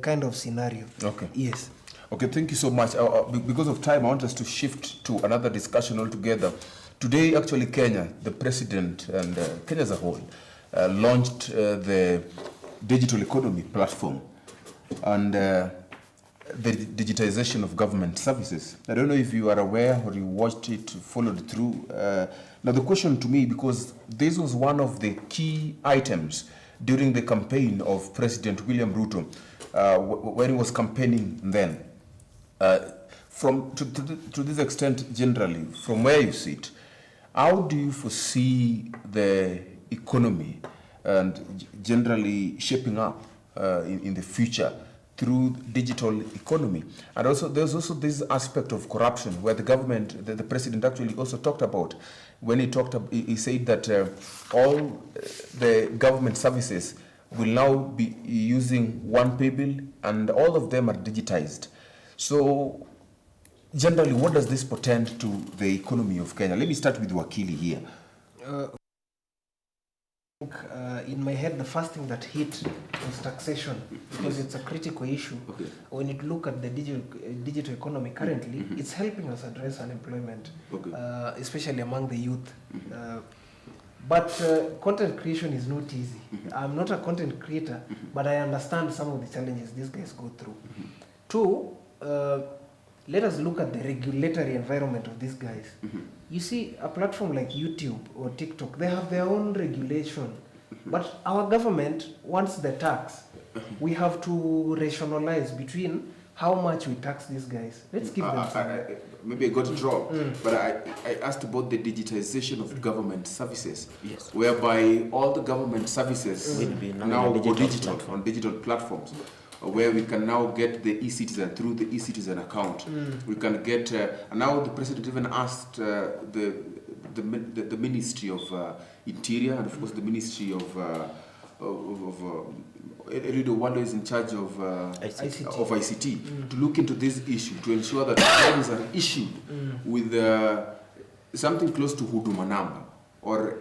kind of scenario. Okay. Yes. Okay, thank you so much. Because of time, I want us to shift to another discussion altogether. Today, actually, Kenya, the president and Kenya as a whole, launched the digital economy platform and the digitization of government services. I don't know if you are aware or you watched it, followed through. Now, the question to me, because this was one of the key items during the campaign of President William Ruto, when he was campaigning then. To this extent, generally, from where you sit, how do you foresee the economy and generally shaping up in the future through digital economy? And also, there's also this aspect of corruption where the government, the president actually also talked about when he said that all the government services will now be using one pay bill and all of them are digitized. So generally, what does this portend to the economy of Kenya? Let me start with Wakili here. In my head, the first thing that hit was taxation, because it's a critical issue. Okay. When you look at the digital economy currently, it's helping us address unemployment, especially among the youth. But content creation is not easy. I'm not a content creator, but I understand some of the challenges these guys go through. Two, let us look at the regulatory environment of these guys. You see, a platform like YouTube or TikTok, they have their own regulation. But our government wants the tax. We have to rationalize between how much we tax these guys. Let's give them maybe I got it wrong, but I asked about the digitization of government services, whereby all the government services will be now go digital on digital platforms, where we can now get the e-citizen through the e-citizen account. We can get, and now the president even asked the Ministry of Interior and of course the Ministry of Eliud Wando is in charge of ICT to look into this issue to ensure that forms are issued with something close to Huduma number or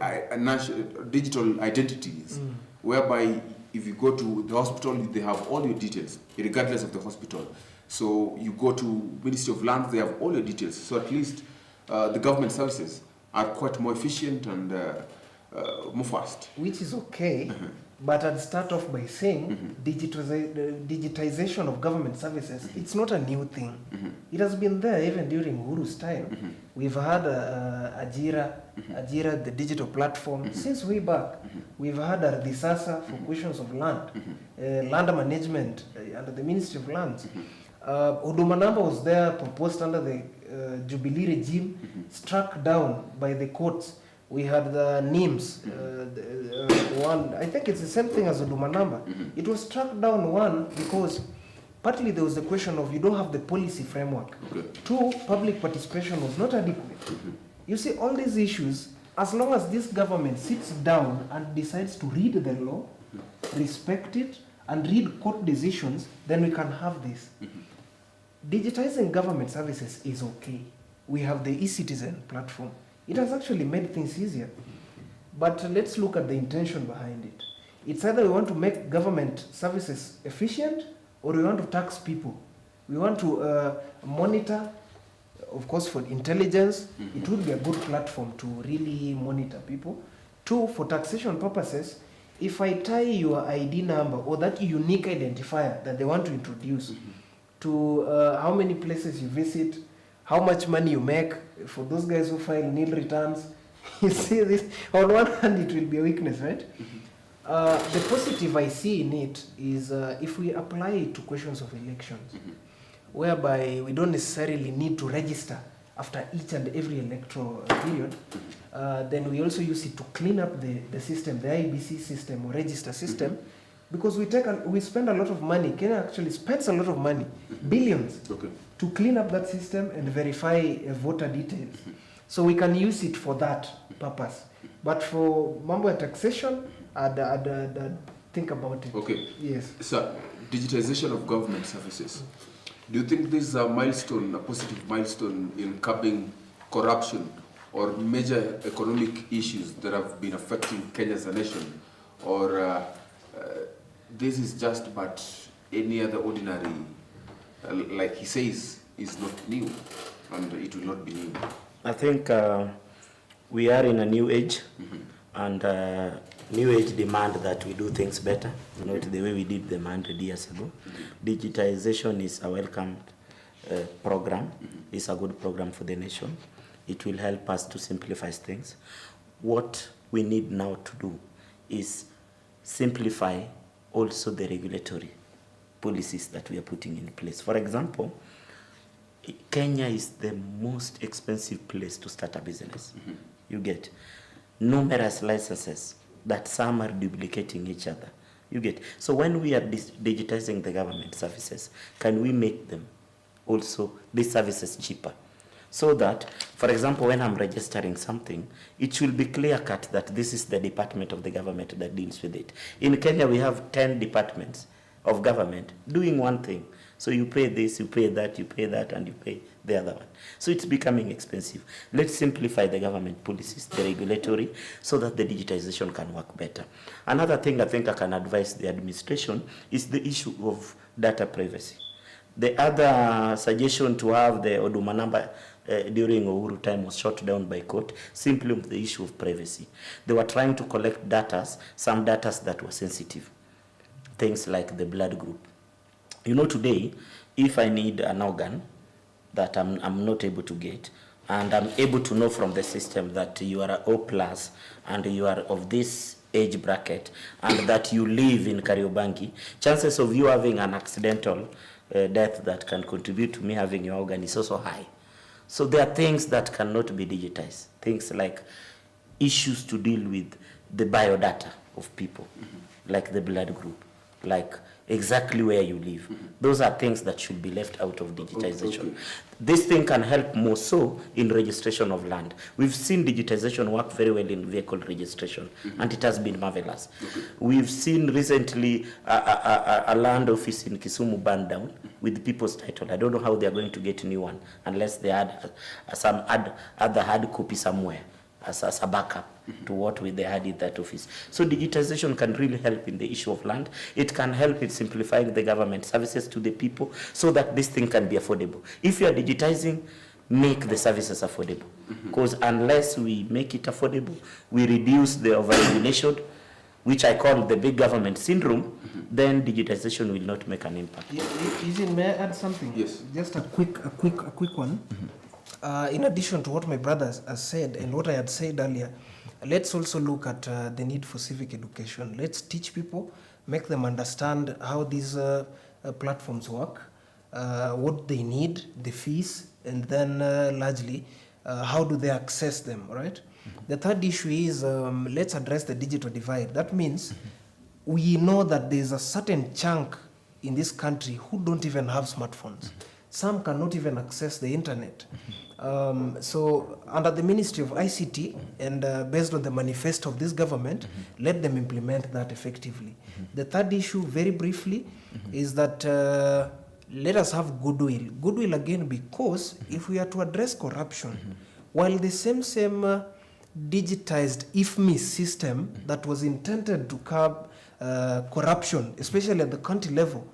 digital identities, whereby if you go to the hospital, they have all your details, regardless of the hospital. So you go to Ministry of Lands, they have all your details. So at least the government services are quite more efficient and more fast. Which is okay, but I'd start off by saying digitization of government services, it's not a new thing. It has been there even during Uhuru's time. We've had Ajira, the digital platform, since way back. We've had Ardhisasa for questions of land, land management under the Ministry of Lands. Huduma number was there, proposed under the Jubilee regime, struck down by the courts. We had the NIMS, one, I think it's the same thing as Huduma number. It was struck down, one, because partly there was the question of you don't have the policy framework. Two, public participation was not adequate. You see, all these issues, as long as this government sits down and decides to read the law, respect it, and read court decisions, then we can have this. Digitizing government services is okay. We have the e-citizen platform. It has actually made things easier. But let's look at the intention behind it. It's either we want to make government services efficient or we want to tax people. We want to monitor of course, for intelligence, it would be a good platform to really monitor people. 2, for taxation purposes, if I tie your ID number or that unique identifier that they want to introduce to how many places you visit, how much money you make, for those guys who file nil returns, you see this, on one hand it will be a weakness, right? The positive I see in it is if we apply it to questions of elections, whereby we don't necessarily need to register after each and every electoral period, then we also use it to clean up the system, the IBC system or register system, because we spend a lot of money. Kenya actually spends a lot of money, billions, to clean up that system and verify voter details. So we can use it for that purpose. But for mambo taxation, I'd think about it. Okay. Yes. So, digitization of government services. Do you think this is a milestone, a positive milestone in curbing corruption or major economic issues that have been affecting Kenya as a nation? Or this is just but any other ordinary, like he says, is not new and it will not be new? I think we are in a new age, and new age demand that we do things better, not the way we did them 100 years ago. Digitization is a welcome program. It's a good program for the nation. It will help us to simplify things. What we need now to do is simplify also the regulatory policies that we are putting in place. For example, Kenya is the most expensive place to start a business. You get numerous licenses that some are duplicating each other. You get. So when we are digitizing the government services, can we make them also, these services, cheaper? So that, for example, when I'm registering something, it will be clear cut that this is the department of the government that deals with it. In Kenya, we have 10 departments of government doing one thing. So you pay this, you pay that, and you pay the other one. So it's becoming expensive. Let's simplify the government policies, the regulatory, so that the digitization can work better. Another thing I think I can advise the administration is the issue of data privacy. The other suggestion to have the Huduma number during Uhuru time was shot down by court, simply on the issue of privacy. They were trying to collect data, some data that were sensitive, things like the blood group. You know, today, if I need an organ that I'm not able to get, and I'm able to know from the system that you are O+, and you are of this age bracket, and that you live in Kariobangi, chances of you having an accidental death that can contribute to me having your organ is also high. So there are things that cannot be digitized, things like issues to deal with the biodata of people, like the blood group, like exactly where you live. Those are things that should be left out of digitization. This thing can help more so in registration of land. We've seen digitization work very well in vehicle registration, and it has been marvelous. We've seen recently a land office in Kisumu burned down with people's title. I don't know how they are going to get a new one unless they had some other hard copy somewhere as a backup to what they had in that office. So digitization can really help in the issue of land. It can help in simplifying the government services to the people so that this thing can be affordable. If you are digitizing, make the services affordable. Because unless we make it affordable, we reduce the overregulation, which I call the big government syndrome, then digitization will not make an impact. May I add something? Yes. Just a quick one. In addition to what my brother has said and what I had said earlier, let's also look at the need for civic education. Let's teach people, make them understand how these platforms work, what they need, the fees, and then largely, how do they access them, right? The third issue is let's address the digital divide. That means we know that there's a certain chunk in this country who don't even have smartphones. Some cannot even access the internet. So under the Ministry of ICT and based on the manifesto of this government, let them implement that effectively. The third issue, very briefly, is that let us have goodwill. Goodwill again, because if we are to address corruption, while the same digitized IFMI system that was intended to curb corruption, especially at the county level,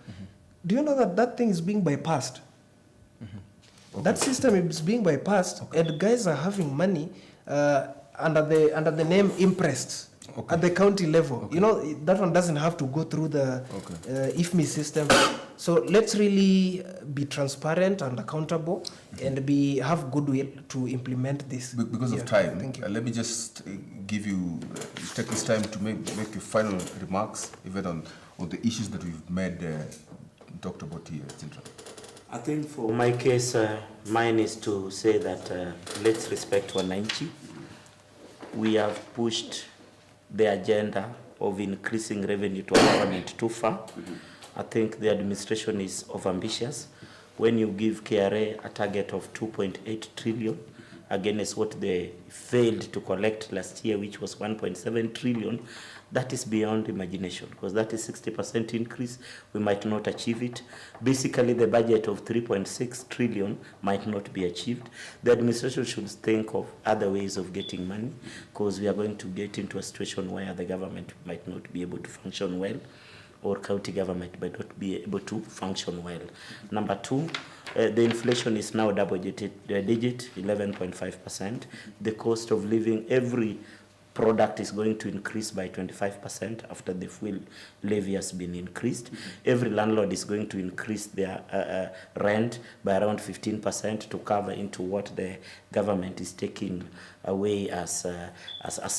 do you know that that thing is being bypassed? That system is being bypassed, and guys are having money under the name impressed at the county level. You know, that one doesn't have to go through the IFMI system. So let's really be transparent and accountable and have goodwill to implement this. Because of time, let me just give you, take this time to make your final remarks, even on the issues that we've talked about here, etc. I think for my case, mine is to say that let's respect Wananchi. We have pushed the agenda of increasing revenue to our government too far. I think the administration is overambitious. When you give KRA a target of 2.8 trillion against what they failed to collect last year, which was 1.7 trillion, that is beyond imagination, because that is 60% increase. We might not achieve it. Basically, the budget of 3.6 trillion might not be achieved. The administration should think of other ways of getting money, because we are going to get into a situation where the government might not be able to function well, or county government might not be able to function well. Number two, the inflation is now double-digit, 11.5%. The cost of living, every product is going to increase by 25% after the fuel levy has been increased. Every landlord is going to increase their rent by around 15% to cover into what the government is taking away as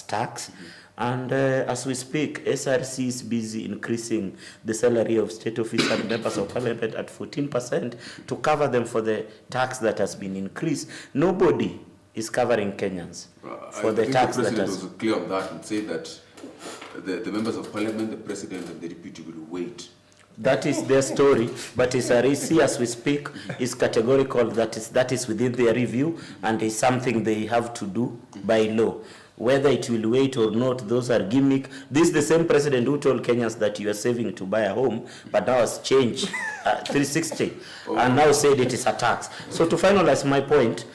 tax. And as we speak, SRC is busy increasing the salary of state officers and members of parliament at 14% to cover them for the tax that has been increased. Nobody is covering Kenyans for the tax that has... The president was clear on that and said that the members of parliament, the president and the deputy will wait. That is their story, but SRC, as we speak, is categorical that is within their review and is something they have to do by law. Whether it will wait or not, those are gimmick. This is the same president who told Kenyans that you are saving to buy a home, but now has changed 360 and now said it is a tax. So to finalize my point,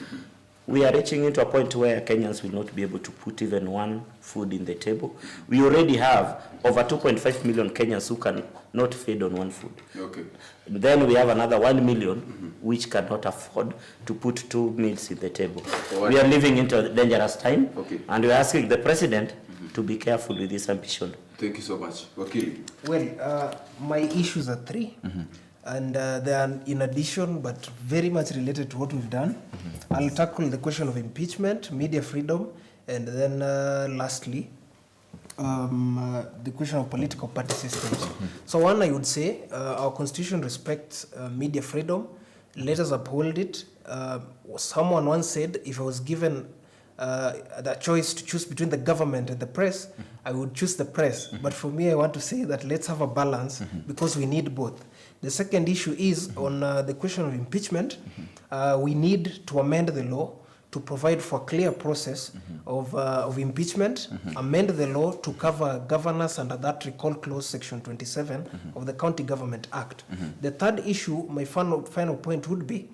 we are reaching into a point where Kenyans will not be able to put even one food in the table. We already have over 2.5 million Kenyans who can not feed on one food. Okay. Then we have another 1 million which cannot afford to put 2 meals in the table. We are living into a dangerous time, and we are asking the president to be careful with this ambition. Thank you so much. Wakili. Well, my issues are three. And they are in addition, but very much related to what we've done. I'll tackle the question of impeachment, media freedom, and then lastly, the question of political party systems. So one, I would say, our constitution respects media freedom. Let us uphold it. Someone once said, if I was given the choice to choose between the government and the press, I would choose the press. But for me, I want to say that let's have a balance because we need both. The second issue is on the question of impeachment. We need to amend the law to provide for a clear process of impeachment, amend the law to cover governors under that recall clause section 27 of the County Government Act. The third issue, my final point would be,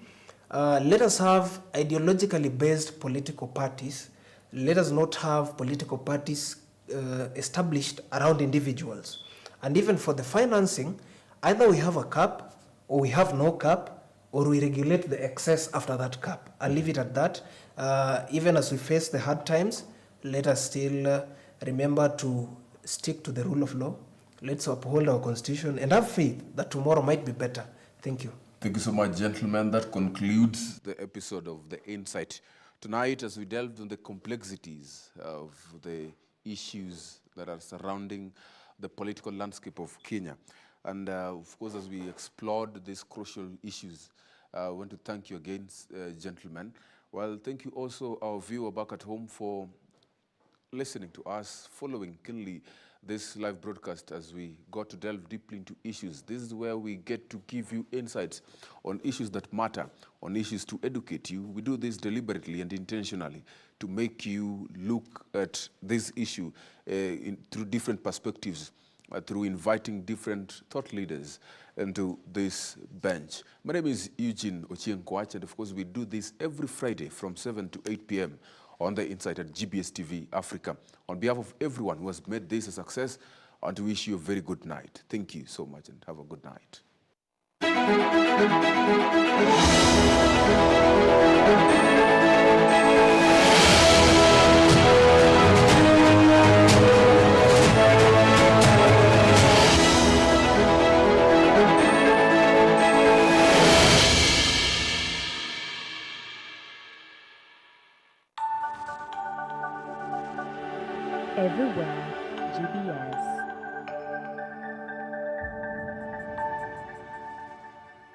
let us have ideologically based political parties. Let us not have political parties established around individuals. And even for the financing, either we have a cap or we have no cap, or we regulate the excess after that cap. I'll leave it at that. Even as we face the hard times, let us still remember to stick to the rule of law. Let's uphold our constitution and have faith that tomorrow might be better. Thank you. Thank you so much, gentlemen. That concludes the episode of The Insight. Tonight, as we delved on the complexities of the issues that are surrounding the political landscape of Kenya. And of course, as we explored these crucial issues, I want to thank you again, gentlemen. Well, thank you also, our viewer back at home, for listening to us, following keenly this live broadcast as we got to delve deeply into issues. This is where we get to give you insights on issues that matter, on issues to educate you. We do this deliberately and intentionally to make you look at this issue through different perspectives, through inviting different thought leaders into this bench. My name is Eugene Ochieng Kwach, and of course we do this every Friday from 7 to 8 p.m. on The Insight at GBS TV Africa. On behalf of everyone who has made this a success, I want to wish you a very good night. Thank you so much and have a good night. Everywhere, GBS.